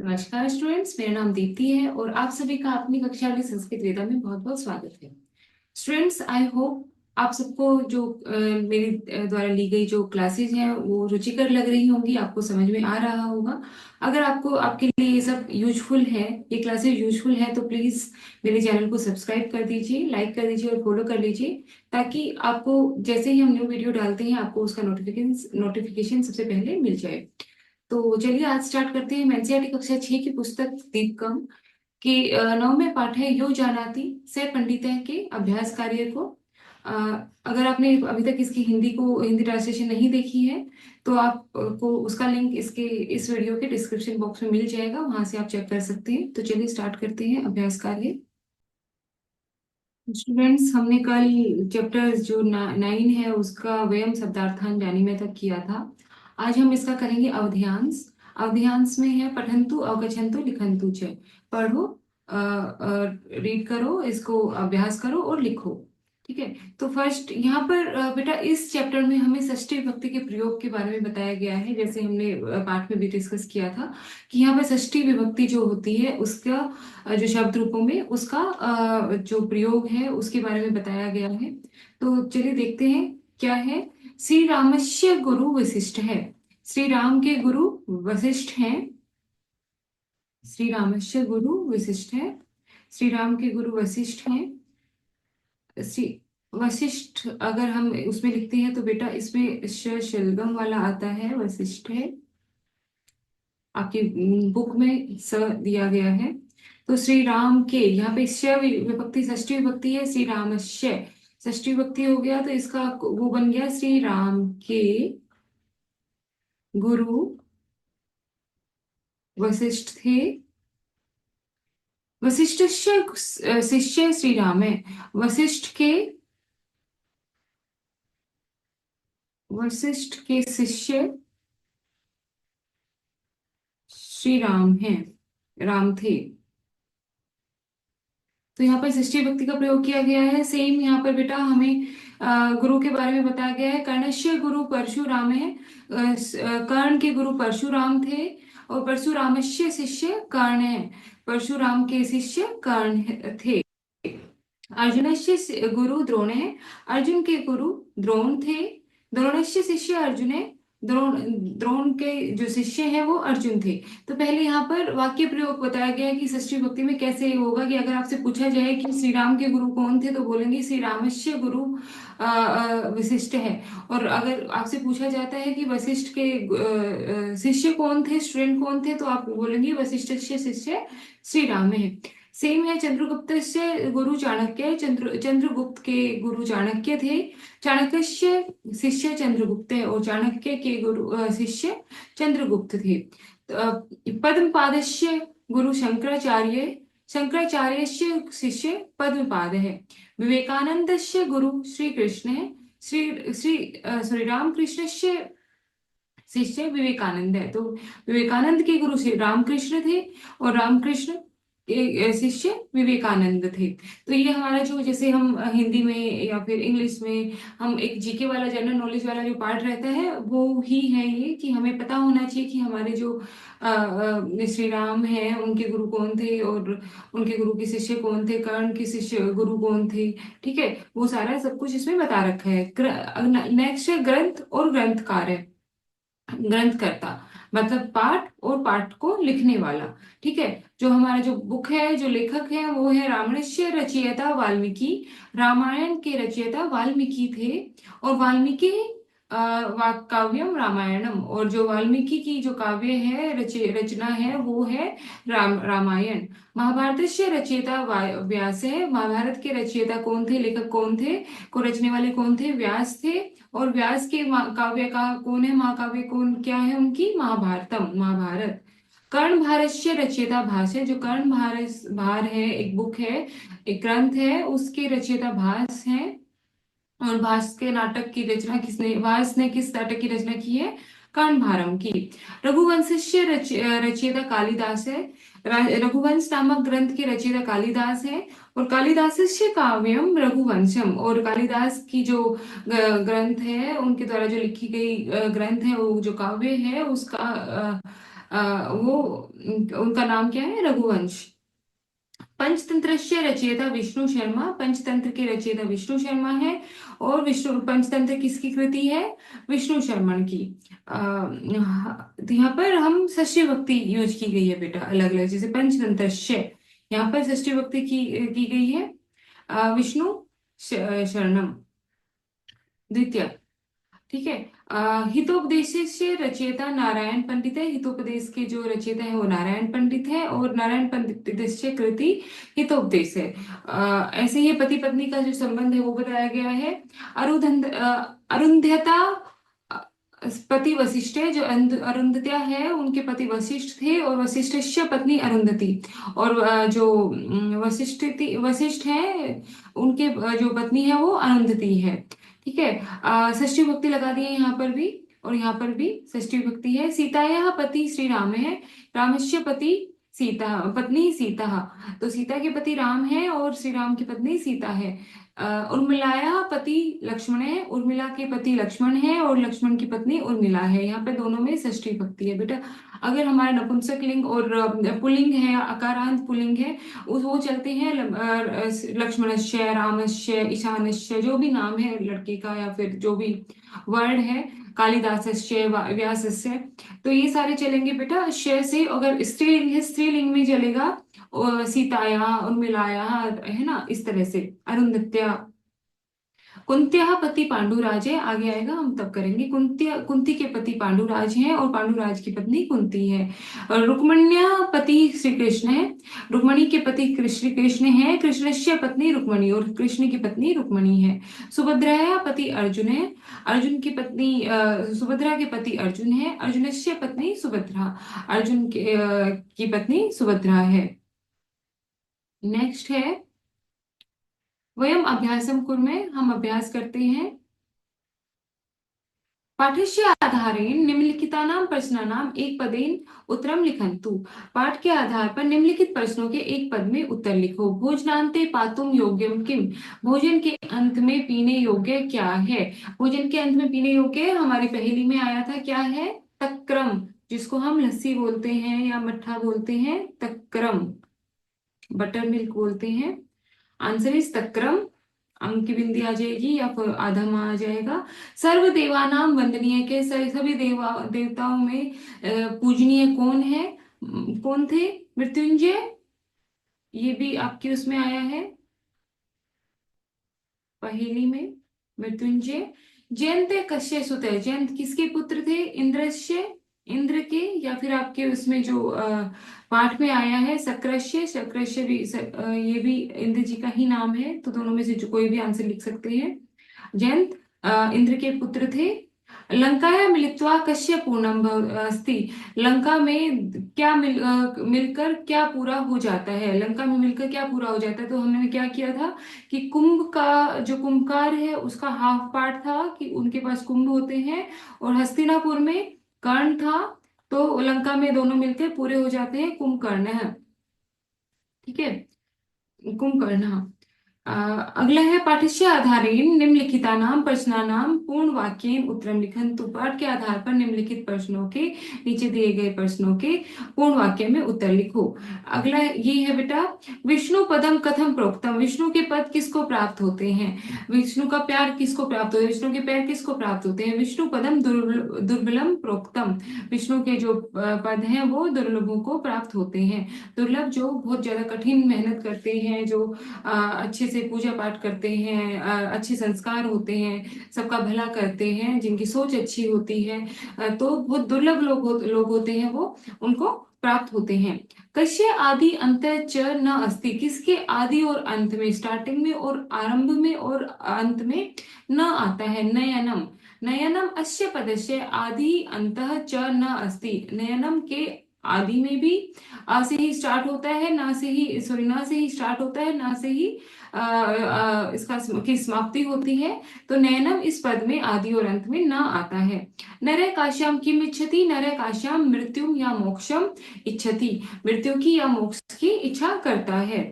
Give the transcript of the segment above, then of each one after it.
नमस्कार स्टूडेंट्स, मेरा नाम दीप्ति है और आप सभी का अपनी कक्षा वाली संस्कृत वेदा में बहुत बहुत स्वागत है। स्टूडेंट्स, आई होप आप सबको जो मेरी द्वारा ली गई जो क्लासेज हैं वो रुचिकर लग रही होंगी, आपको समझ में आ रहा होगा। अगर आपको आपके लिए ये सब यूजफुल है, ये क्लासेज यूजफुल है, तो प्लीज मेरे चैनल को सब्सक्राइब कर दीजिए, लाइक कर दीजिए और फॉलो कर लीजिए, ताकि आपको जैसे ही हम न्यू वीडियो डालते हैं आपको उसका नोटिफिकेशन नोटिफिकेशन सबसे पहले मिल जाए। तो चलिए आज स्टार्ट करते हैं। एनसीईआरटी कक्षा 6 की पुस्तक दीपकम के 9वें पाठ है यो जानाति से पंडित के अभ्यास कार्य को। अ, अगर आपने अभी तक इसकी हिंदी ट्रांसलेशन नहीं देखी है तो आपको उसका लिंक इस वीडियो के डिस्क्रिप्शन बॉक्स में मिल जाएगा, वहां से आप चेक कर सकते हैं। तो चलिए स्टार्ट करते हैं अभ्यास कार्य। स्टूडेंट्स, हमने कल चैप्टर जो 9 है उसका व्ययम शब्दार्थान जानी में तक किया था। आज हम इसका करेंगे अवध्यांश। अवध्यांश में है पठंतु अवगछंतु लिखंतु च। पढ़ो, रीड करो, इसको अभ्यास करो और लिखो। ठीक है। तो फर्स्ट यहाँ पर बेटा इस चैप्टर में हमें षष्ठी विभक्ति के प्रयोग के बारे में बताया गया है, जैसे हमने पाठ में भी डिस्कस किया था कि यहाँ पर षष्ठी विभक्ति जो होती है उसका जो शब्द रूपों में उसका जो प्रयोग है उसके बारे में बताया गया है। तो चलिए देखते हैं क्या है। श्री रामस्य गुरु वशिष्ठ है। श्री राम के गुरु वशिष्ठ हैं। श्री रामस्य गुरु वशिष्ठ है। श्री राम के गुरु वशिष्ठ हैं। श्री वशिष्ठ अगर हम उसमें लिखते हैं तो बेटा इसमें शलगम वाला आता है, वशिष्ठ है। आपकी बुक में स दिया गया है। तो श्री राम के यहाँ पे श विभक्ति षष्ठी विभक्ति है, श्री रामस्य षष्ठी विभक्ति हो गया, तो इसका वो बन गया श्री राम के गुरु वशिष्ठ थे। वशिष्ठ शिष्य श्री राम है। वशिष्ठ के वशिष्ठ के शिष्य श्री राम हैं, राम थे। तो यहाँ पर षष्ठी विभक्ति का प्रयोग किया गया है। सेम यहाँ पर बेटा हमें गुरु के बारे में बताया गया है। कर्णस्य गुरु परशुराम है। कर्ण के गुरु परशुराम थे और परशुरामस्य शिष्य कर्ण है। परशुराम के शिष्य कर्ण थे। अर्जुनस्य गुरु द्रोण है। अर्जुन के गुरु द्रोण थे। द्रोणस्य शिष्य अर्जुन है। द्रोण द्रोण के जो शिष्य हैं वो अर्जुन थे। तो पहले यहाँ पर वाक्य प्रयोग बताया गया है कि षष्ठी विभक्ति में कैसे होगा कि अगर आपसे पूछा जाए कि श्री राम के गुरु कौन थे तो बोलेंगे श्री रामस्य गुरु वशिष्ठ है। और अगर आपसे पूछा जाता है कि वशिष्ठ के शिष्य कौन थे, स्टूडेंट कौन थे, तो आप बोलेंगे वशिष्ठ से शिष्य श्री राम है। सेम है चंद्रगुप्त से गुरु चाणक्य। चंद्रगुप्त के गुरु चाणक्य थे। चाणक्य शिष्य चंद्रगुप्त है और चाणक्य के गुरु शिष्य चंद्रगुप्त थे। तो, पद्मपादस्य गुरु शंकराचार्य। शंकराचार्य शिष्य पद्मपाद है। विवेकानंदस्य गुरु श्री कृष्ण है। श्री रामकृष्ण शिष्य विवेकानंद है। तो विवेकानंद के गुरु श्री रामकृष्ण थे और रामकृष्ण के शिष्य विवेकानंद थे। तो ये हमारा जो जैसे हम हिंदी में या फिर इंग्लिश में हम एक जीके वाला जनरल नॉलेज वाला जो पार्ट रहता है वो ही है ये, कि हमें पता होना चाहिए कि हमारे जो श्री राम है उनके गुरु कौन थे और उनके गुरु के शिष्य कौन थे, कर्ण के शिष्य गुरु कौन थे। ठीक है, वो सारा सब कुछ इसमें बता रखा है। नेक्स्ट है ग्रंथ और ग्रंथकार है। ग्रंथकर्ता मतलब पाठ और पाठ को लिखने वाला। ठीक है, जो हमारा जो बुक है, जो लेखक है वो है रामायणस्य रचयिता वाल्मीकि। रामायण के रचयिता वाल्मीकि थे और वाल्मीकि काव्यम रामायणम, और जो वाल्मीकि की जो काव्य है रचना है वो है रामायण। महाभारत से रचयिता व्यास है। महाभारत के रचयिता कौन थे, लेखक कौन थे, को रचने वाले कौन थे, व्यास थे। और व्यास के काव्य का कौन है, महाकाव्य कौन क्या है उनकी, महाभारतम, महाभारत। कर्ण भारतस्य रचयिता भास है। जो कर्ण भारत भार है, एक बुक है, एक ग्रंथ है, उसके रचयिता भास है। और भास के नाटक की रचना किसने, भास ने किस नाटक की रचना की है, कर्ण भारम की। रघुवंशस्य रचयिता कालिदास है। रघुवंश नामक ग्रंथ के रचयिता कालिदास है। और कालिदासस्य काव्यम रघुवंशम, और कालिदास की जो ग्रंथ है उनके द्वारा जो लिखी गई ग्रंथ है, वो जो काव्य है उसका वो उनका नाम क्या है? रघुवंश। पंचतंत्रस्य रचयिता विष्णु शर्मा, पंचतंत्र के रचयिता विष्णु शर्मा है। और विष्णु पंचतंत्र किसकी कृति है? विष्णु शर्मन की। तो यहाँ पर हम षष्ठी विभक्ति यूज की गई है बेटा, अलग अलग, जैसे पंचतंत्रस्य, यहाँ पर षष्ठी विभक्ति की गई है। विष्णु शरणम द्वितीय। ठीक है। हितोपदेश से रचयिता नारायण पंडित है। हितोपदेश के जो रचयिता है वो नारायण पंडित है, और नारायण पंडित से कृति हितोपदेश है। ऐसे ही पति पत्नी का जो संबंध है वो बताया गया है। अरुंधता पति वशिष्ठ है। जो अरुंधत्या है उनके पति वशिष्ठ थे, और वशिष्ठ पत्नी अरुंधति। और जो वशिष्ठ है उनके जो पत्नी है वो अरुंधति है। ठीक है। षष्ठी विभक्ति लगा दी है यहाँ पर भी, और यहाँ पर भी षष्ठी विभक्ति है। सीतायाः पति श्री राम है, रामस्य पति सीता, पत्नी सीता। तो सीता के पति राम है और श्री राम की पत्नी सीता है। उर्मिलाया पति लक्ष्मण है, उर्मिला के पति लक्ष्मण है, और लक्ष्मण की पत्नी उर्मिला है। यहाँ पे दोनों में षष्ठी विभक्ति है बेटा। अगर हमारा नपुंसक लिंग और पुल्लिंग है, अकारांत पुल्लिंग है, वो चलते हैं लक्ष्मणस्य, रामस्य, ईशानस्य, जो भी नाम है लड़के का या फिर जो भी वर्ड है, कालिदासस्य, व्यासस्य, तो ये सारे चलेंगे बेटा श से। अगर स्त्रीलिंग है, स्त्रीलिंग में चलेगा सीताया, उर्मिलाया, है ना, इस तरह से, अरुंधत्या। कुंत्या पति पांडुराज है, आगे आएगा हम तब करेंगे। कुंती के पति पांडुराज हैं, और पांडुराज की पत्नी कुंती है। और रुक्मण्या पति श्री कृष्ण है, रुक्मणी के पति श्री कृष्ण है। कृष्णस्य पत्नी रुक्मणी, और कृष्ण की पत्नी रुक्मणी है। सुभद्राया पति अर्जुन है, अर्जुन की पत्नी सुभद्रा के पति अर्जुन है। अर्जुनस्य पत्नी सुभद्रा, अर्जुन की पत्नी सुभद्रा है। नेक्स्ट है वयम अभ्यासम कुर्मे, हम अभ्यास करते हैं। पाठस्य आधारेण निम्नलिखितानां प्रश्नानां एक पदेन उत्तरम लिखन्तु। पाठ के आधार पर निम्नलिखित प्रश्नों के एक पद में उत्तर लिखो। भोजनान्ते पातुम योग्यम किम, भोजन के अंत में पीने योग्य क्या है? भोजन के अंत में पीने योग्य हमारी पहेली में आया था, क्या है? तक्रम, जिसको हम लस्सी बोलते हैं या मट्ठा बोलते हैं, तक्रम, बटर मिल्क बोलते हैं। आंसर इज तक्रम। अंक की बिंदी आ जाएगी या फिर आधा माह आ जाएगा। सर्व देवानाम वंदनीय के, सभी देवताओं में पूजनीय कौन है? कौन थे? मृत्युंजय, ये भी आपके उसमें आया है पहेली में, मृत्युंजय। जयंत कश्य सुत है, जयंत किसके पुत्र थे? इंद्रस्य, इंद्र के, या फिर आपके उसमें जो पाठ में आया है शक्रश्य, शक्रश्य भी ये भी इंद्र जी का ही नाम है। तो दोनों में से जो कोई भी आंसर लिख सकते हैं। जयंत इंद्र के पुत्र थे। लंकाया मिलित्वा कश्य पूर्णम अस्ति, लंका में क्या मिलकर क्या पूरा हो जाता है? लंका में मिलकर क्या पूरा हो जाता है? तो हमने क्या किया था कि कुंभ का जो कुंभकार है उसका हाफ पार्ट था कि उनके पास कुंभ होते हैं, और हस्तिनापुर में कर्ण था। तो लंका में दोनों मिलकर पूरे हो जाते हैं, कुंभकर्ण है। ठीक है, कुंभकर्ण, हाँ। अगला है पाठस्य आधारेण निम्नलिखितानां प्रश्नानां पूर्ण वाक्येन उत्तरम लिखन्तु। पाठ के आधार पर निम्नलिखित प्रश्नों के, नीचे दिए गए प्रश्नों के पूर्ण वाक्य में उत्तर लिखो। अगला ये है बेटा, विष्णु पदम कथम प्रोक्तम, विष्णु के पद किसको प्राप्त होते हैं? विष्णु का प्यार किसको प्राप्त होता है? विष्णु के पैर किसको प्राप्त होते हैं? विष्णु पदम दुर्बलम प्रोक्तम, विष्णु के जो पद हैं वो दुर्लभों को प्राप्त होते हैं। दुर्लभ जो बहुत ज्यादा कठिन मेहनत करते हैं, जो अच्छे से पूजा पाठ करते हैं, अच्छे संस्कार होते हैं, सबका भला करते हैं, जिनकी सोच अच्छी होती है, तो बहुत दुर्लभ लोग होते हैं, वो उनको प्राप्त होते हैं। कस्य आदि अंत च न अस्ति, किसके आदि और अंत में, स्टार्टिंग में और आरंभ में और अंत में न आता है? नयनम, नयनम अस्य पदस्य आदि अंतः च न अस्ति, नयनम के आदि में भी आ से ही स्टार्ट होता है, ना से ही, सॉरी, ना से ही स्टार्ट होता है, ना से ही इसका की समाप्ति होती है। तो नयनम इस पद में आदि और अंत में ना आता है। नरय काश्याम किम इच्छति, नरय काश्याम मृत्युम या मोक्षम इच्छति, मृत्यु की या मोक्ष की इच्छा करता है।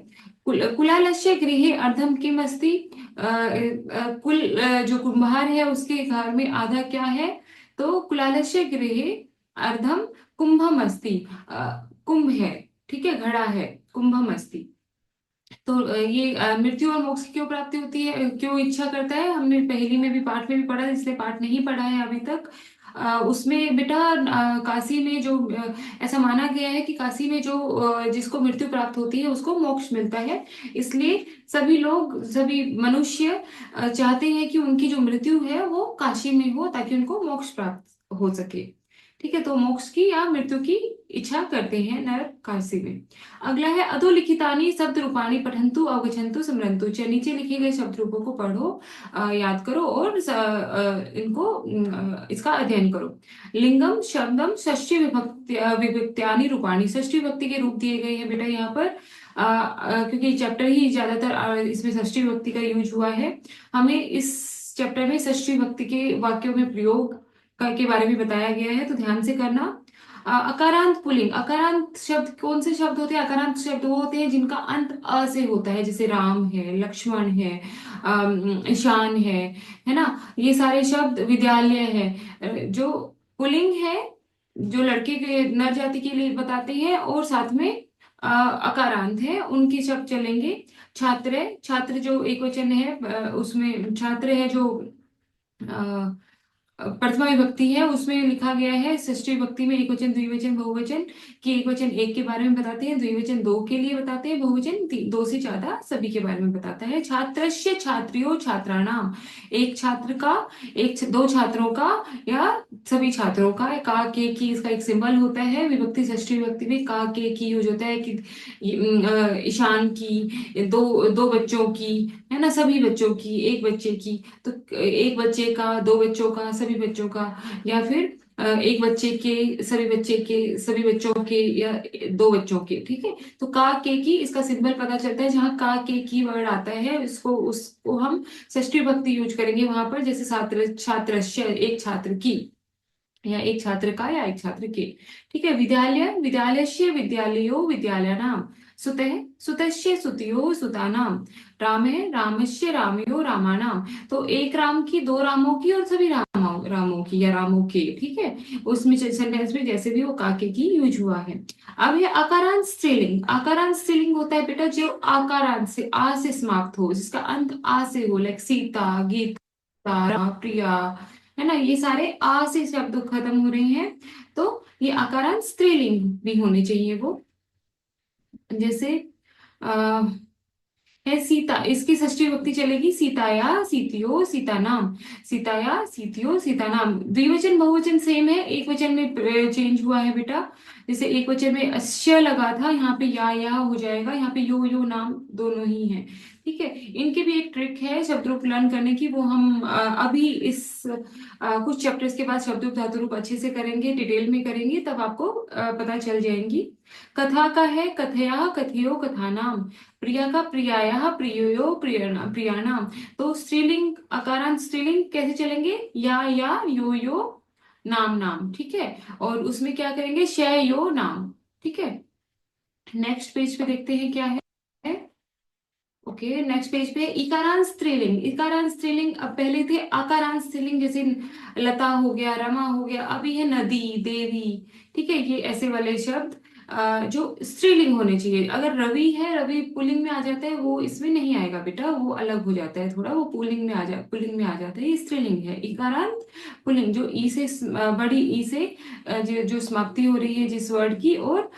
कुलालस्य गृहे अर्धम किम अस्ति, कुल जो कुम्हार है उसके घर में आधा क्या है? तो कुलालस्य गृहे अर्धम कुंभम अस्ति, कुंभ है, ठीक है, घड़ा है, कुंभम अस्ति। तो ये मृत्यु और मोक्ष की क्यों प्राप्ति होती है, क्यों इच्छा करता है, हमने पहली में भी पाठ में भी पढ़ा है, इसलिए पाठ नहीं पढ़ा है अभी तक। उसमें बेटा काशी में जो ऐसा माना गया है कि काशी में जो जिसको मृत्यु प्राप्त होती है उसको मोक्ष मिलता है। इसलिए सभी लोग, सभी मनुष्य चाहते हैं कि उनकी जो मृत्यु है वो काशी में हो, ताकि उनको मोक्ष प्राप्त हो सके। ठीक है, तो मोक्ष की या मृत्यु की इच्छा करते हैं नर काशी में। अगला है अधोलिखितानि शब्द रूपाणी पठंतु अवगछंतु स्मरंतु। नीचे लिखे गए शब्द रूपों को पढ़ो, याद करो और इनको इसका अध्ययन करो। लिंगम शब्दम षष्ठी विभक्ति विभक्त्यानि रूपाणी। षष्ठी विभक्ति के रूप दिए गए हैं बेटा यहाँ पर, क्योंकि चैप्टर ही ज्यादातर इसमें षष्ठी विभक्ति का यूज हुआ है। हमें इस चैप्टर में षष्ठी विभक्ति के वाक्यों में प्रयोग के बारे में बताया गया है, तो ध्यान से करना। अकारांत पुल्लिंग, अकारांत शब्द कौन से शब्द होते हैं, अकारांत शब्द वो होते हैं जिनका अंत अ से होता है, जैसे राम है, लक्ष्मण है, ईशान है ना, ये सारे शब्द, विद्यालय है। जो पुल्लिंग है, जो लड़के के नर जाति के लिए बताते हैं, और साथ में अकारांत है, उनके शब्द चलेंगे। छात्र है, छात्र जो एक वचन है, उसमें छात्र है जो प्रथमा विभक्ति है, उसमें लिखा गया है षष्ठी विभक्ति में एक वचन, द्विवचन, बहुवचन। कि एक वचन एक के बारे में बताते हैं, द्विवचन दो के लिए बताते हैं, बहुवचन दो से ज्यादा सभी के बारे में बताता है। छात्रस्य छात्रियों छात्राणाम, एक छात्र का, दो छात्रों का, या सभी छात्रों का। का के की इसका एक सिंबल होता है, विभक्ति षष्ठी विभक्ति में का के की यूज होता है कि ईशान की, दो दो बच्चों की, है ना, सभी बच्चों की, एक बच्चे की। तो एक बच्चे का, दो बच्चों का, सभी बच्चों का, या फिर एक बच्चे के, सभी बच्चे के, सभी बच्चों के, या दो बच्चों के। ठीक है, तो का के की इसका सिंबल पता चलता है, जहाँ का के की वर्ड आता है इसको, उसको हम षष्ठी विभक्ति यूज करेंगे वहां पर, जैसे छात्र, छात्रस्य एक छात्र की, या एक छात्र का, या एक छात्र के। ठीक है, विद्यालय, विद्यालयस्य विद्यालयो विद्यालयानाम। सुतः, सुतस्य सुतयो सुतानाम। राम है, रामस्य रामयो रामानाम। तो एक राम की, दो रामों की, और सभी रामों की, या रामों के। ठीक है, उसमें सेंटेंस में जैसे भी वो काके की यूज हुआ है। अब है आकारांत स्त्रीलिंग। आकारांत स्त्रीलिंग होता है बेटा जो आकारांत से, आ से समाप्त हो, जिसका अंत आ से हो, लाइक सीता, गीता, प्रिया, है ना, ये सारे आ से शब्द खत्म हो रहे हैं, तो ये आकारांत स्त्रीलिंग भी होने चाहिए वो। जैसे आ, है सीता, इसकी षष्ठी विभक्ति चलेगी सीताया सीतियो सीता नाम। सीताया सीतियो सीता नाम। द्विवचन बहुवचन सेम है, एक वचन में चेंज हुआ है बेटा। जैसे एक वचन में अश्य लगा था, यहाँ पे या हो जाएगा, यहाँ पे यो नाम दोनों ही है। ठीक है, इनकी भी एक ट्रिक है शब्द रूप लर्न करने की, वो हम अभी इस कुछ चैप्टर्स के बाद शब्द रूप धातु रूप अच्छे से करेंगे, डिटेल में करेंगे, तब आपको पता चल जाएंगी। कथा का है कथया कथयो कथानाम। प्रिया का प्रियाया प्रियो प्रियाणाम। तो स्त्रीलिंग, अकारांत स्त्रीलिंग कैसे चलेंगे, या यो नाम नाम। ठीक है, और उसमें क्या करेंगे, शय यो नाम। ठीक है, नेक्स्ट पेज पे देखते हैं क्या है। ओके, नेक्स्ट पेज पे इकारांत स्त्रीलिंग। इकारांत स्त्रीलिंग, अब पहले थे आकारांत स्त्रीलिंग, जैसे लता हो गया, रमा हो गया, अभी है नदी, देवी। ठीक है, ये ऐसे वाले शब्द जो स्त्रीलिंग होने चाहिए। अगर रवि है, रवि पुल्लिंग में आ जाता है, वो इसमें नहीं आएगा बेटा, वो अलग हो जाता है थोड़ा, वो पुल्लिंग में आ जाता है, ये स्त्रीलिंग है। इकारांत पुल्लिंग जो ई से बड़ी ई से जो समाप्ति हो रही है जिस वर्ड की, और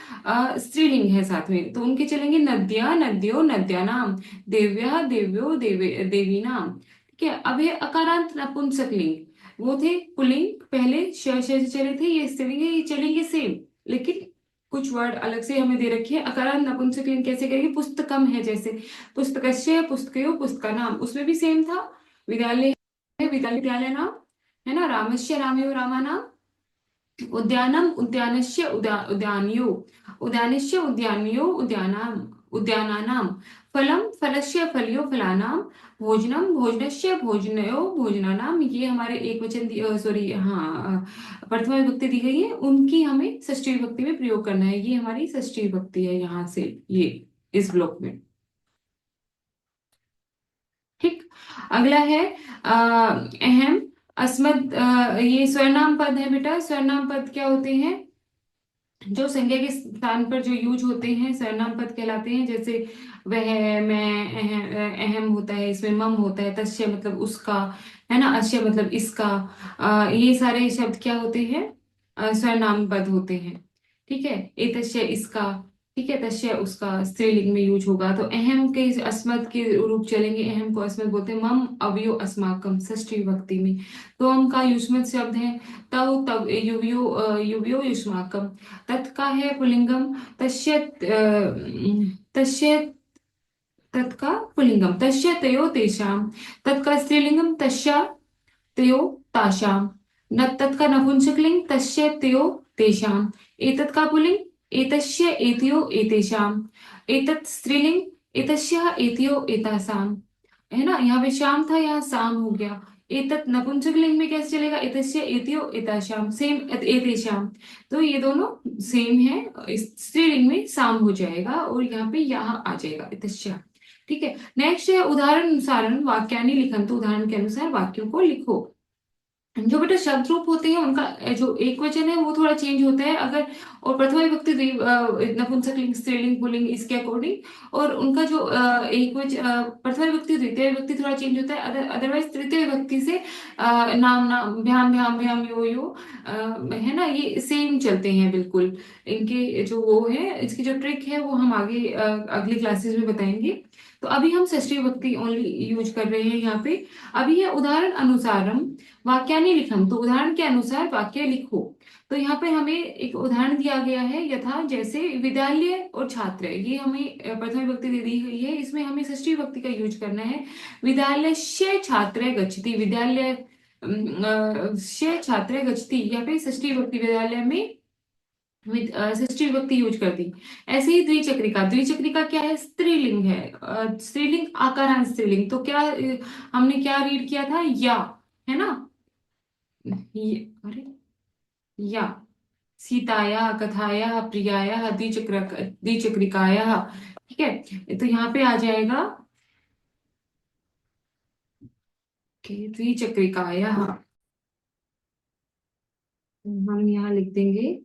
स्त्रीलिंग है साथ में, तो उनके चलेंगे नद्या नद्यो नद्यानाम, देव्या देव्यो देवी नाम। ठीक है, अब है अकारांत नपुंसकलिंग। वो थे पुल्लिंग, पहले से चले थे, ये स्त्रीलिंग है, ये चलेंगे सेम, लेकिन कुछ वर्ड अलग से हमें दे रखे हैं। अकारांत नपुंसकलिंग कैसे करेंगे, पुस्तकम है जैसे, पुस्तकस्य पुस्तकयो पुस्तका नाम, उसमें भी सेम था। विद्यालय है, विद्यालय नाम, है ना, रामस्य रामयो रामा नाम। उद्यानम उद्यानस्य उद्यानयो, उद्यानस्य उद्यानयो उद्यानानाम। फलम फलस्य फलियो फलानाम। भोजनम भोजनस्य भोजनयो भोजनानाम। ये हमारे एक वचन, सॉरी, हाँ, प्रथमा विभक्ति दी गई है, उनकी हमें षष्ठी विभक्ति में प्रयोग करना है। ये हमारी षष्ठी विभक्ति है यहाँ से, ये इस ब्लॉक में। ठीक, अगला है अहम अस्मद। ये स्वरनाम पद है बेटा, स्वरनाम पद क्या होते हैं, जो संज्ञा के स्थान पर जो यूज होते हैं सर्वनाम पद कहलाते हैं। जैसे वह, मैं, अहम होता है, इसमें मम होता है, तस्य मतलब उसका, है ना, अस्य मतलब इसका। ये सारे शब्द क्या होते हैं, सर्वनाम पद होते हैं। ठीक है, एतस्य इसका, ठीक है, तस्य उसका स्त्रीलिंग में यूज होगा। तो अहम के अस्मत् के रूप चलेंगे, अहम को अस्मत् बोलते हैं। मम अवयो अस्माकम षष्ठी विभक्ति में। तो हम का युष्मत शब्द है तव, तव युवयो, युवयो युष्माकम। तत् का है पुल्लिंगम, तस्य, तस्य, तत् का पुल्लिंगम तस्य तयो तेषां। तत् का स्त्रीलिंगम तस्य तयो तासाम। न तत् का नपुंसकलिंग तस्य तयो तेषाम। एतत् का पुल्लिंग एतस्य एतयो एतेषाम। एतत् स्त्रीलिंग एतस्य एतयो एतासाम। है ना, यहाँ पे शाम था, यहाँ शाम हो गया। एतत् नपुंसकलिंग में कैसे चलेगा, एतस्य एतयो एताशाम, सेम एतेषाम। तो ये दोनों सेम है, स्त्रीलिंग में साम हो जाएगा और यहाँ पे यहाँ आ जाएगा एतस्य। ठीक है, नेक्स्ट है उदाहरण अनुसारण वाक्यानि लिखन। तो उदाहरण के अनुसार वाक्यों को लिखो। जो बेटा शब्द रूप होते हैं उनका जो एक वचन है वो थोड़ा चेंज होता है, अगर और प्रथमा विभक्ति नपुंसकलिंग स्त्रीलिंग पुल्लिंग इसके अकॉर्डिंग। और उनका जो एक वचन प्रथमा विभक्ति द्वितीय विभक्ति थोड़ा चेंज होता है। अदरवाइज तृतीय विभक्ति से नाम नाम भ्याम भ्याम भ्याम यो है ना, ये सेम चलते हैं बिल्कुल। इनके जो वो है, इसकी जो ट्रिक है वो हम आगे अगली क्लासेस में बताएंगे। तो अभी हम षष्ठी विभक्ति ओनली यूज कर रहे हैं यहाँ पे। अभी है उदाहरण अनुसारम वाक्यानि लिखन। तो उदाहरण के अनुसार वाक्य लिखो। तो यहाँ पे हमें एक उदाहरण दिया गया है, यथा जैसे विद्यालय और छात्र, ये हमें प्रथम विभक्ति दे दी गई है, इसमें हमें षष्ठी विभक्ति का यूज करना है। विद्यालयस्य छात्र गच्छति, विद्यालय से छात्र गच्छति, यहाँ पे षष्ठी विभक्ति विद्यालय में षष्ठी विभक्ति यूज कर दी। ऐसे ही द्विचक्रिका, द्विचक्रिका क्या है, स्त्रीलिंग है। स्त्रीलिंग आकारांत स्त्रीलिंग। तो क्या हमने क्या रीड किया था, या, है ना, अरे, या सीताया कथाया प्रियाया द्विचक्रिकाया। ठीक है, तो यहाँ पे आ जाएगा कि द्विचक्रिकाया। हम यहाँ लिख देंगे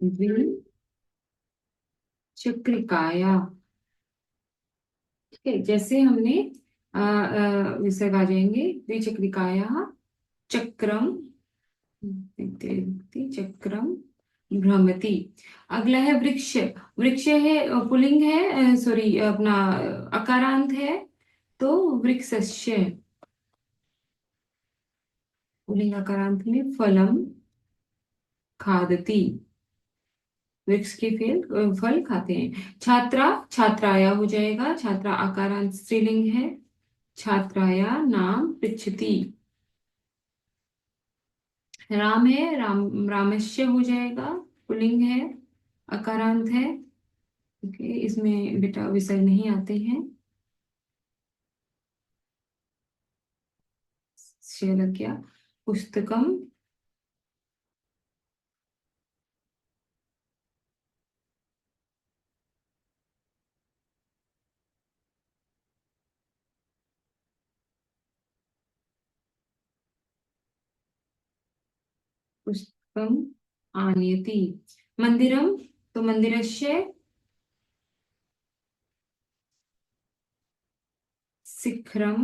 द्विचक्रिकाया। ठीक है, जैसे हमने विषय आ जाएंगे द्विचक्रिकाया चक्रम, चक्रम भ्रमति। अगला है वृक्ष। वृक्ष है पुल्लिंग है, सॉरी अपना अकारांत है। तो वृक्षस्य, पुल्लिंग अकारांत में फलम खादति, वृक्ष के फल खाते हैं। छात्रा छात्राया हो जाएगा, छात्रा आकारांत स्त्रीलिंग है। छात्राया नाम पृच्छति। राम है, रामस्य हो जाएगा, पुल्लिंग है, अकारांत है। ओके, इसमें बेटा विसर्ग नहीं आते हैं। शेयर लग गया। पुस्तकम, पुस्तकम आनयति। मंदिरम, तो मंदिरस्य शिखरम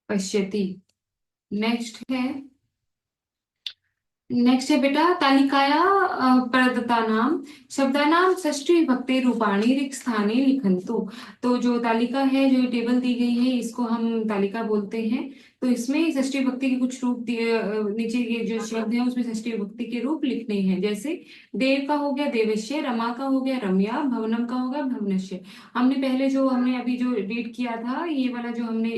पश्यति। नेक्स्ट है, नेक्स्ट है बेटा तालिकाया प्रदत्तानां शब्दानां षष्ठी विभक्ति रूपाणि रिक्त स्थाने लिखन्तु। तो जो तालिका है, जो टेबल दी गई है, इसको हम तालिका बोलते हैं। तो इसमें षष्ठी विभक्ति के कुछ रूप दिए, नीचे के जो शब्द है उसमें षष्ठी विभक्ति के रूप लिखने हैं। जैसे देव का हो गया देवस्य, रमा का हो गया रम्या, भवनम का हो गया भवनस्य। हमने पहले जो हमने अभी जो रीड किया था, ये वाला जो हमने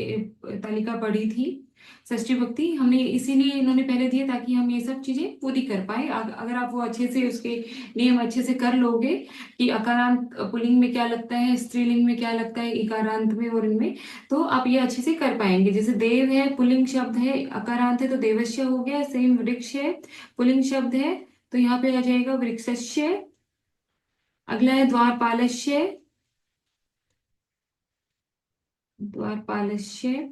तालिका पढ़ी थी षष्ठी भक्ति, हमने इसीलिए इन्होंने पहले दिए ताकि हम ये सब चीजें पूरी कर पाए। अगर आप वो अच्छे से उसके नियम अच्छे से कर लोगे कि अकारांत पुल्लिंग में क्या लगता है, स्त्रीलिंग में क्या लगता है, इकारांत में और इनमें, तो आप ये अच्छे से कर पाएंगे। जैसे देव है पुल्लिंग शब्द है, अकारांत है तो देवस्य हो गया। सेम वृक्ष है पुल्लिंग शब्द है, तो यहाँ पे आ जाएगा वृक्षस्य। अगला है द्वारपालस्य, द्वारपालस्य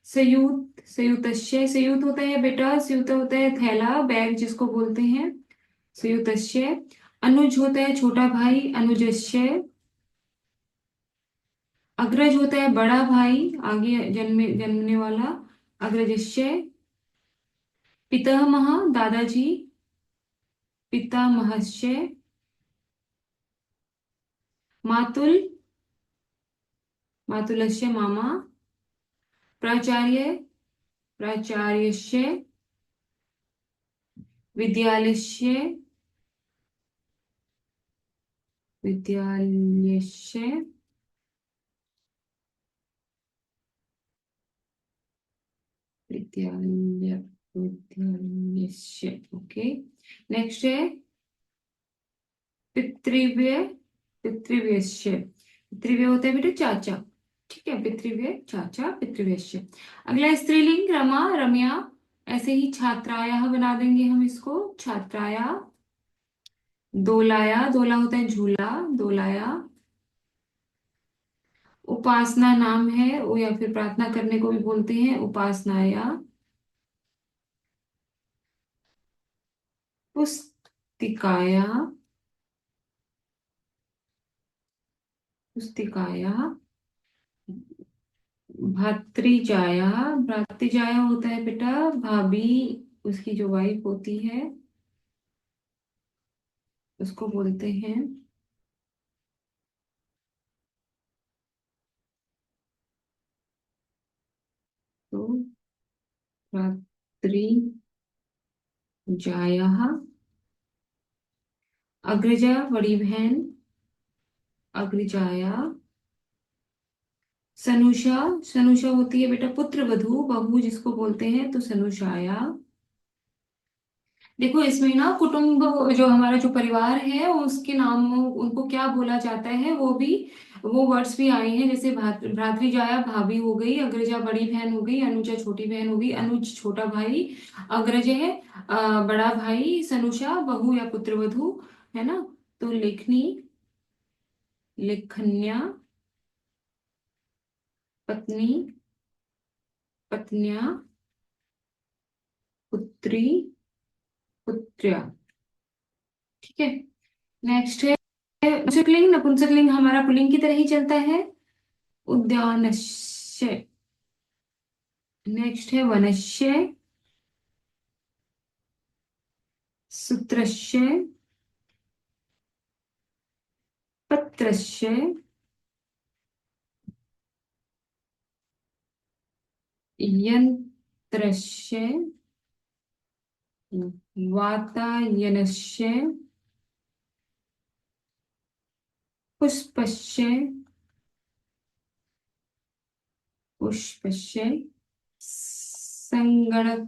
संयुत, संयुतस्य, संयुत होता है बेटा, संयुत होता है थैला, बैग जिसको बोलते हैं, संयुतस्य। अनुज होता है छोटा भाई, अनुजस्य। अग्रज होता है बड़ा भाई, आगे जन्मने वाला, अग्रजस्य। पितामह दादाजी, पितामहस्य। मातुल, मातुलस्य मामा। प्राचार्य, प्राचार्यस्य। विद्यालयस्य, विद्यालयस्य। विद्यालय, विद्यालयस्य। ओके। नेक्स्ट है पितृव्य, पितृव्यस्य। पितृव्य होता है बेटा चाचा। ठीक है, पितृव्य चाचा, पितृव्यस्य। अगला है स्त्रीलिंग रमा, रम्या। ऐसे ही छात्राया बना देंगे हम इसको, छात्राया। दोलाया, दोला होता है झूला, दोलाया। उपासना नाम है वो, या फिर प्रार्थना करने को भी बोलते हैं, उपासनाया। पुस्तिकाया, पुस्तिकाया। भात्रिजाया, भ्रातृजाया होता है बेटा भाभी, उसकी जो वाइफ होती है उसको बोलते हैं। तो भ्रातृजाया। अग्रजा बड़ी बहन, अग्रजाया। सनुषा, सनुषा होती है बेटा पुत्र वधू, बहू जिसको बोलते हैं, तो सनुषाया। देखो इसमें ना कुटुंब, जो हमारा जो परिवार है उसके नाम, उनको क्या बोला जाता है वो भी, वो वर्ड्स भी आए हैं, जैसे भ्रातृजाया भाभी हो गई, अग्रजा बड़ी बहन हो गई, अनुजा छोटी बहन हो गई, अनुज छोटा भाई, अग्रज है बड़ा भाई, सनुषा बहू या पुत्रवधू, है ना। तो लेखनी, लेखन्या, पत्नी, पत्नियां, पुत्री, पुत्र्या। ठीक है। नेक्स्ट है नपुंसकलिंग, नपुंसकलिंग हमारा पुल्लिंग की तरह ही चलता है, उद्यानस्य। नेक्स्ट है वनस्य, सूत्रस्य, पत्रस्य, यंत्रस्य, वातायनस्य, पुष्पस्य, पुष्पस्य, संगणकस्य,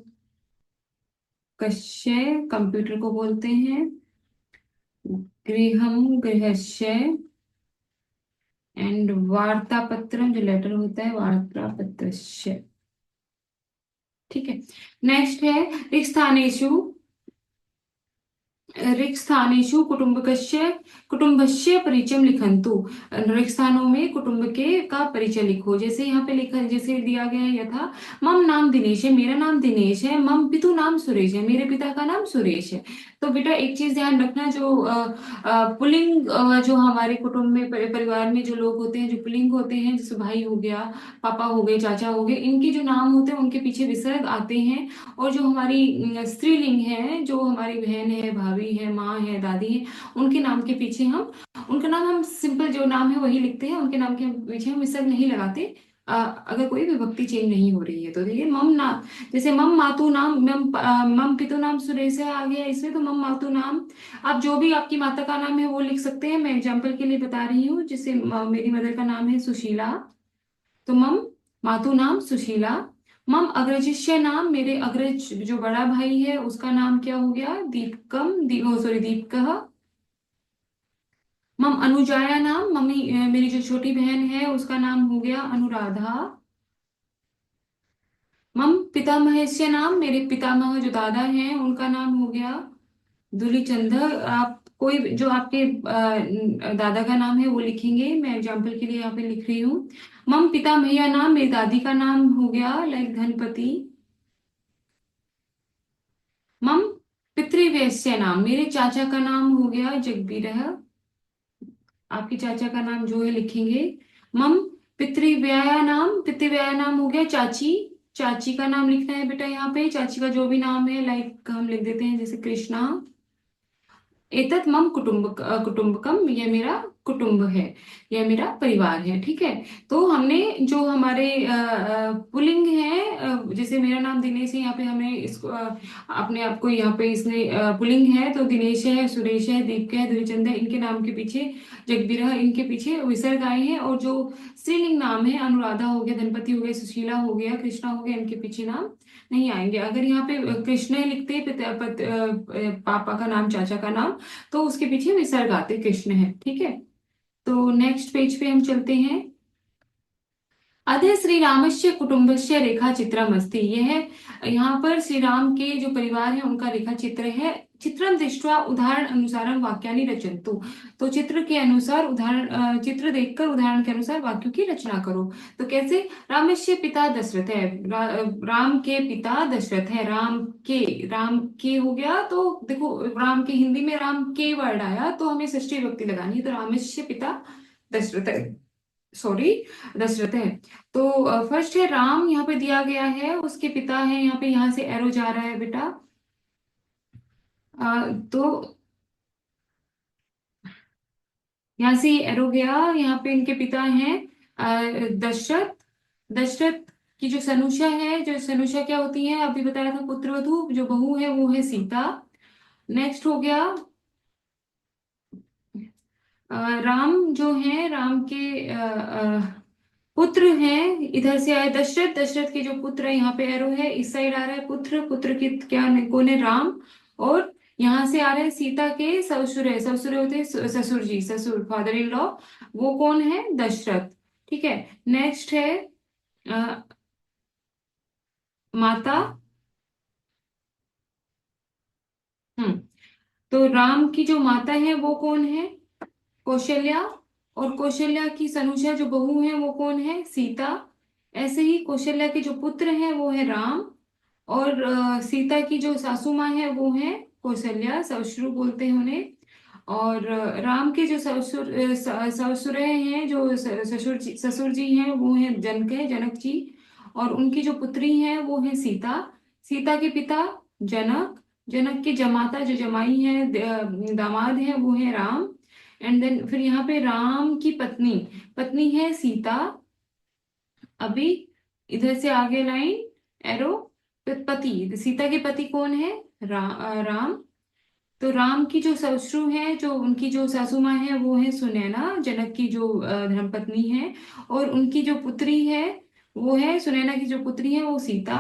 कंप्यूटर को बोलते हैं, गृहम, गृहस्य। एंड वार्तापत्रम जो लेटर होता है, वार्तापत्रस्य। ठीक है। नेक्स्ट है रिक्स्थानेषु, रिक्स्थानेषु कुटुंबकस्य, कुटुंबस्य परिचयम लिखन्तु। रिक्स्थानों में कुटुंब के का परिचय लिखो, जैसे यहाँ पे लिखा, जैसे दिया गया है यथा, मम नाम दिनेश है, मेरा नाम दिनेश है, मम पितु नाम सुरेश है, मेरे पिता का नाम सुरेश है। तो बेटा एक चीज ध्यान रखना, जो पुल्लिंग, जो हमारे कुटुंब में परिवार में जो लोग होते हैं, जो पुल्लिंग होते हैं, जैसे भाई हो गया, पापा हो गए, चाचा हो गए, इनके जो नाम होते हैं उनके पीछे विसर्ग आते हैं। और जो हमारी स्त्रीलिंग है, जो हमारी बहन है, भाभी है, माँ है, दादी है, उनके नाम के पीछे हम, उनका नाम हम सिंपल जो नाम है वही लिखते हैं, उनके नाम के पीछे हम विसर्ग नहीं लगाते। अगर कोई विभक्ति चेंज नहीं हो रही है तो देखिए मम नाम, जैसे मम मातु नाम, मम पितु नाम सुरेश है आ गया इसमें, तो मम मातु नाम। आप जो भी आपकी माता का नाम है वो लिख सकते हैं, मैं एग्जाम्पल के लिए बता रही हूँ, जैसे मेरी मदर का नाम है सुशीला, तो मम मातु नाम सुशीला। मम अग्रजिष्य नाम, मेरे अग्रज जो बड़ा भाई है उसका नाम क्या हो गया, दीपकम, सॉरी दीपकः। मम अनुजाया नाम, मम्मी मेरी जो छोटी बहन है उसका नाम हो गया अनुराधा। मम पितामहस्य नाम, मेरे पितामह जो दादा हैं उनका नाम हो गया धूलीचंद। आप कोई जो आपके दादा का नाम है वो लिखेंगे। मैं एग्जाम्पल के लिए यहाँ पे लिख रही हूँ। मम पितामही नाम, मेरी दादी का नाम हो गया लाइक धनपति। मम पितृव्यस्य नाम, मेरे चाचा का नाम हो गया जगबीरः। आपके चाचा का नाम जो है लिखेंगे। मम पितृव्यया नाम, पितृव्यया नाम हो गया चाची। चाची का नाम लिखना है बेटा यहाँ पे, चाची का जो भी नाम है लाइक हम लिख देते हैं जैसे कृष्णा। एतत् मम कुटुंबकम, ये मेरा कुटुंब है, यह मेरा परिवार है। ठीक है। तो हमने जो हमारे पुल्लिंग है, जैसे मेरा नाम दिनेश है, यहाँ पे हमने इसको अपने आप को यहाँ पे इसने पुल्लिंग है तो दिनेश है, सुरेश है, दीपक है, धुरीचंद है, इनके नाम के पीछे जगबीर है, इनके पीछे विसर्ग आए हैं। और जो स्त्रीलिंग नाम है, अनुराधा हो गया, धनपति हो गया, सुशीला हो गया, कृष्णा हो गया, इनके पीछे नाम नहीं आएंगे। अगर यहाँ पे कृष्ण लिखते हैं पापा का नाम, चाचा का नाम, तो उसके पीछे विसर्ग आते कृष्ण है। ठीक है। तो नेक्स्ट पेज पे हम चलते हैं। अधे श्री रामस्य कुटुंबस्य रेखा चित्रम अस्ति, यह यहाँ पर श्री राम के जो परिवार है उनका रेखा चित्र है। चित्रम दृष्ट्वा उदाहरण अनुसारम वाक्यानि रचन्तु, तो चित्र के अनुसार उदाहरण चित्र देखकर उदाहरण के अनुसार वाक्यों की रचना करो। तो कैसे? रामस्य पिता दशरथ है, राम के पिता दशरथ है। राम के हो गया, तो देखो राम के हिंदी में राम के वर्ड आया तो हमें षष्ठी विभक्ति लगानी है, तो रामस्य पिता दशरथ है, सॉरी दशरथ है। तो फर्स्ट है राम, यहाँ पे दिया गया है, उसके पिता है, यहाँ पे यहाँ से एरो जा रहा है बेटा। तो यहाँ से एरो गया, यहाँ पे इनके पिता हैं दशरथ। दशरथ की जो सनुषा है, जो सनुषा क्या होती है अभी बताया था, पुत्रवधू। जो बहू है वो है सीता। नेक्स्ट हो गया राम, जो है राम के पुत्र हैं, इधर से आए दशरथ। दशरथ के जो पुत्र है, यहाँ पे एरो है, इस साइड आ रहा है पुत्र। पुत्र के क्या कौन है? राम। और यहाँ से आ रहे हैं सीता के ससुर है, ससुर होते हैं ससुर जी, ससुर फादर इन लॉ, वो कौन है? दशरथ। ठीक है। नेक्स्ट है अ, माता। हम्म। तो राम की जो माता है वो कौन है? कौशल्या। और कौशल्या की सनुजा जो बहू है वो कौन है? सीता। ऐसे ही कौशल्या के जो पुत्र हैं वो है राम। और सीता की जो सासू माँ है वो है कौशल्या, ससुर बोलते हैं उन्हें। और राम के जो ससुर हैं, जो ससुर जी हैं वो है जनक, है जनक जी। और उनकी जो पुत्री है वो है सीता। सीता के पिता जनक। जनक की जमाता जो जमाई है, दामाद है, वो है राम। एंड देन फिर यहाँ पे राम की पत्नी, पत्नी है सीता। अभी इधर से आगे लाइन एरो, पति, सीता के पति कौन है? राम। तो राम की जो ससुर है, जो उनकी जो सासू माँ है वो है सुनैना, जनक की जो धर्मपत्नी है। और उनकी जो पुत्री है वो है, सुनैना की जो पुत्री है वो सीता।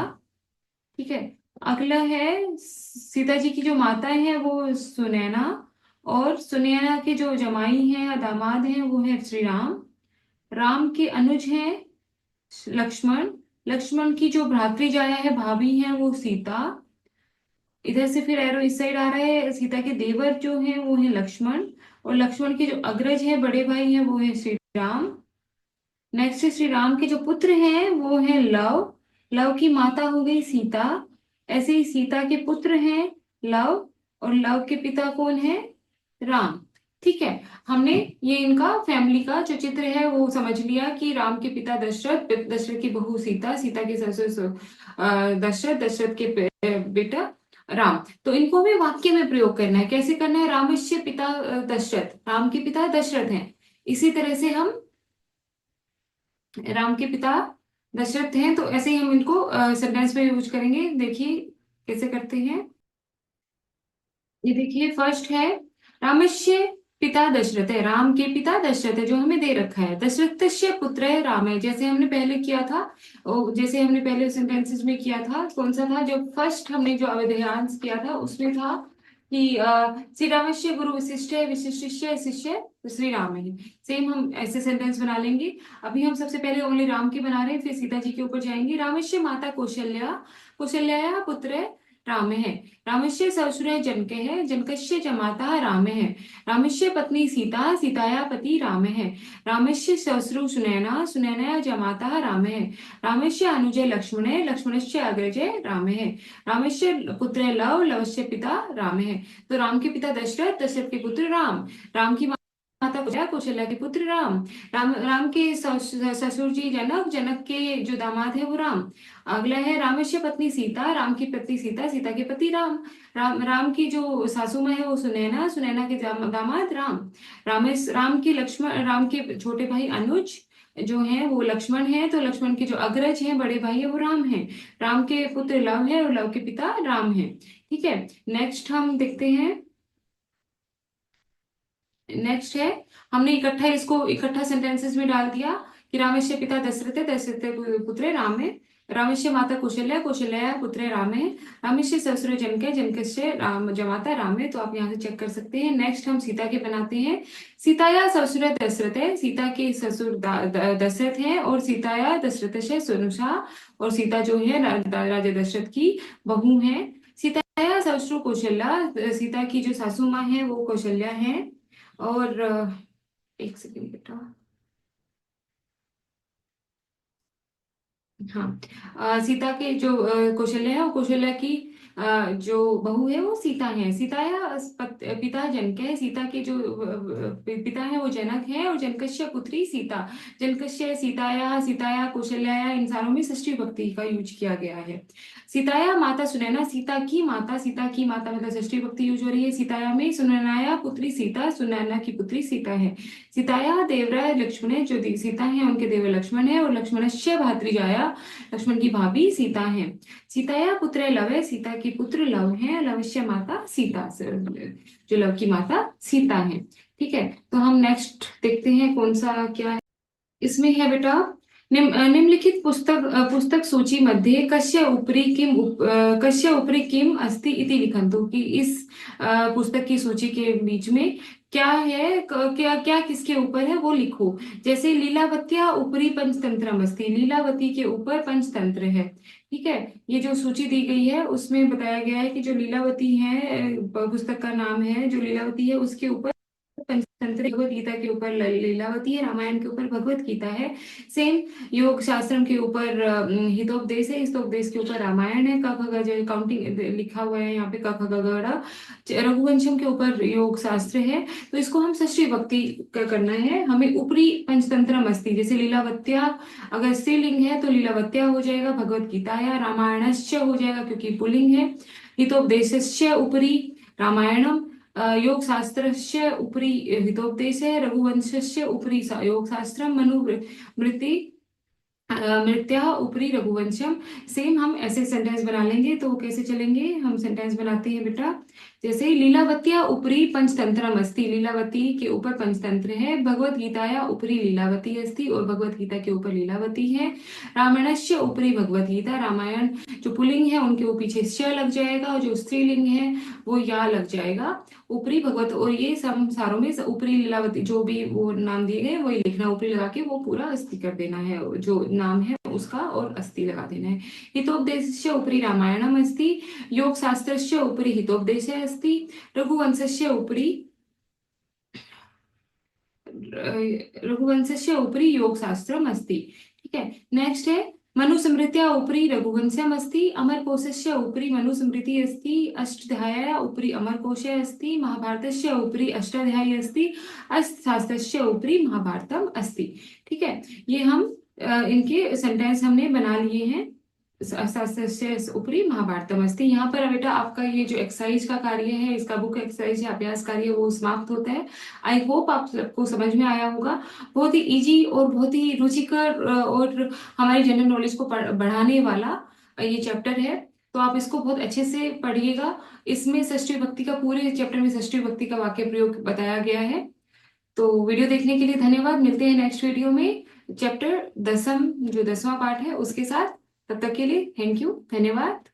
ठीक है। अगला है सीता जी की जो माता है वो सुनैना। और सुनैना के जो जमाई है या दामाद है वो है श्री राम। राम के अनुज हैं लक्ष्मण। लक्ष्मण की जो भ्रातृजाया है, भाभी है, वो सीता। इधर से फिर एरो इस साइड आ रहा है, सीता के देवर जो है वो है लक्ष्मण। और लक्ष्मण के जो अग्रज है, बड़े भाई है, वो है श्री राम। नेक्स्ट श्री राम के जो पुत्र हैं वो है लव। लव की माता हो गई सीता। ऐसे ही सीता के पुत्र हैं लव। और लव के पिता कौन है? राम। ठीक है। हमने ये इनका फैमिली का जो चित्र है वो समझ लिया कि राम के पिता दशरथ, दशरथ की बहू सीता, सीता के ससुर दशरथ, दशरथ के बेटा राम। तो इनको भी वाक्य में प्रयोग करना है। कैसे करना है? रामस्य पिता दशरथ, राम के पिता दशरथ हैं। इसी तरह से हम राम के पिता दशरथ हैं, तो ऐसे ही हम इनको सेंटेंस में यूज करेंगे। देखिए कैसे करते हैं। ये देखिए फर्स्ट है रामस्य पिता दशरथ है, राम के पिता दशरथ है, जो हमें दे रखा है। दशरथस्य पुत्र है राम है, जैसे हमने पहले किया था। जैसे हमने पहले सेंटेंसेस में किया था, कौन सा था? जो फर्स्ट हमने जो अवधेयांश किया था उसमें था कि श्री रामस्य गुरु विशिष्ट है, विशिष्ट शिष्य श्री राम है। सेम हम ऐसे सेंटेंस बना लेंगे। अभी हम सबसे पहले ओनली राम की बना रहे हैं, फिर सीता जी के ऊपर जाएंगे। रामस्य माता कौशल्या, कौशल्या पुत्र रामः। रामस्य ससुरः जनकः, जनकस्य च माता रामः। रामस्य पत्नी सीता, सीताया पति रामः। रामस्य ससुरौ सुनैना, सुनैनाया च माता रामः। रामस्य अनुजः लक्ष्मणः, लक्ष्मणस्य अग्रजः रामः। रामस्य पुत्र लव, लवस्य पिता रामः। तो राम के पिता दशरथ, दशरथ के पुत्र राम, राम की माता कौशल्या, कौशल्या के पुत्र राम, राम के ससुर जी जनक, जनक के जो दामाद है वो राम। अगला है रामस्य पत्नी सीता, राम की पत्नी सीता, सीता के पति राम। राम की जो सासू माँ है वो सुनैना, सुनैना के दामाद राम। राम की लक्ष्मण, राम के छोटे भाई अनुज जो है वो लक्ष्मण है, तो लक्ष्मण के जो अग्रज हैं बड़े भाई है वो राम है। राम के पुत्र लव है और लव के पिता राम है। ठीक है, नेक्स्ट हम देखते हैं। नेक्स्ट है, हमने इकट्ठा इसको इकट्ठा सेंटेंसेस में डाल दिया कि रामस्य पिता दशरथ है, दशरथ के पुत्र राम है। रामस्य माता कौशल्या, कौशल्या पुत्र राम है। रामस्य ससुर जनक है, जनकस्य राम जमाता राम है। तो आप यहाँ से चेक कर सकते हैं। नेक्स्ट हम सीता के बनाते हैं। सीताया ससुर दशरथ है, सीता के ससुर दशरथ है, और सीताया दशरथ से सुनुषा, और सीता जो है राजा दशरथ की बहू है। सीताया ससुर कौशल्या, सीता की जो सासू माँ है वो कौशल्या है। और एक सेकंड बेटा, हाँ, सीता के जो कौशल्या है वो कौशल्या की जो बहू है वो सीता है। सीताया पिता जनक है, सीता के जो पिता है वो जनक है, और जनकस्य पुत्री सीता। जनकस्य सीताया, सीताया कौशल्याया, इन सारों में षष्ठी विभक्ति का यूज किया गया है। सीताया माता सुनैना, सीता की माता, सीता की माता मतलब षष्ठी विभक्ति यूज हो रही है। सीताया में सुनैनाया पुत्री सीता, सुनैना की पुत्री सीता है। सीताया देवराय लक्ष्मण है, जो सीता है उनके देवर लक्ष्मण है, और लक्ष्मणस्य भातृजाया, लक्ष्मण की भाभी सीता है। सीताया पुत्र लव है, सीता की पुत्र लव है, लवस्य माता सीता, जो लव की माता सीता है। ठीक है, तो हम नेक्स्ट देखते हैं कौन सा क्या है इसमें है बेटा। निम्नलिखित पुस्तक सूची मध्ये कस्य उपरि किम अस्ति इति लिखन्तु, कि इस पुस्तक की सूची के बीच में क्या है, क्या क्या किसके ऊपर है वो लिखो। जैसे लीलावत्या ऊपरी पंचतंत्रम अस्ति, लीलावती के ऊपर पंचतंत्र है। ठीक है, ये जो सूची दी गई है उसमें बताया गया है कि जो लीलावती है, पुस्तक का नाम है जो लीलावती है, उसके ऊपर पंचतंत्र, भगवत गीता के ऊपर लीलावती है, रामायण के ऊपर भगवत गीता है। सेम योग शास्त्रम के ऊपर हितोपदेश है, हितोपदेश के ऊपर रामायण है। क ख ग जो काउंटिंग लिखा हुआ है यहाँ पे क ख ग घ रघुवंशम के ऊपर योग शास्त्र है। तो इसको हम षष्ठी भक्ति का करना है। हमें ऊपरी पंचतंत्रम अस्ति, जैसे लीलावत्या अगर स्त्रीलिंग है तो लीलावत्या हो जाएगा, भगवत गीता या रामायणस्य हो जाएगा क्योंकि पुल्लिंग है। हितोपदेशस्य ऊपरी रामायणम, योग शास्त्रस्य उपरि हितोपदेशः, रघुवंशस्य उपरि योग शास्त्रम, मनुस्मृति मृत्या उपरि रघुवंशम। सेम हम ऐसे सेंटेंस बना लेंगे। तो कैसे चलेंगे, हम सेंटेंस बनाते हैं बेटा। जैसे लीलावत्या उपरि पंचतंत्रम अस्ति, लीलावती के ऊपर पंचतंत्र है। भगवत गीताया उपरि लीलावती अस्ति, और भगवत गीता के ऊपर लीलावती है। रामायणस्य उपरि भगवत गीता, रामायण जो पुल्लिंग है उनके वो पीछे श लग जाएगा, और जो स्त्रीलिंग है वो या लग जाएगा। ऊपरी भगवत, और ये सब सारों में ऊपरी लीलावती जो भी वो नाम दिए गए वही लिखना, ऊपरी लगा के वो पूरा अस्थि कर देना है, जो नाम है उसका, और अस्थि लगा देना है। हितोपदेशस्य उपरि रामायणम अस्ति, योग शास्त्रस्य उपरि हितोपदेशः अस्ति, रघुवंशस्य उपरि रघुवंशस्य उपरि योग शास्त्रम अस्ति। ठीक है, नेक्स्ट है मनुस्मृत्या उपरि रघुवंशम अस्ति, अमरकोशस्य उपरि मनुस्मृति अस्ति, अष्टाध्याय्या उपरि अमरकोशः अस्ति, महाभारतस्य उपरि अष्टाध्यायी अस्ति, अर्थशास्त्रस्य उपरि महाभारतम अस्ति। ठीक है, ये हम इनके सेंटेंस हमने बना लिए हैं। शास्त्रस्य उपरि महाभारतम अस्ति। यहाँ पर बेटा आपका ये जो एक्सरसाइज का कार्य है, इसका बुक एक्सरसाइज या अभ्यास कार्य वो समाप्त होता है। आई होप आप सबको समझ में आया होगा। बहुत ही इजी और बहुत ही रुचिकर और हमारी जनरल नॉलेज को बढ़ाने वाला ये चैप्टर है। तो आप इसको बहुत अच्छे से पढ़िएगा। इसमें षष्ठी विभक्ति का, पूरे चैप्टर में षष्ठी विभक्ति का वाक्य प्रयोग बताया गया है। तो वीडियो देखने के लिए धन्यवाद। मिलते हैं नेक्स्ट वीडियो में चैप्टर 10 जो 10वां पार्ट है उसके साथ। तब तक के लिए थैंक यू, धन्यवाद।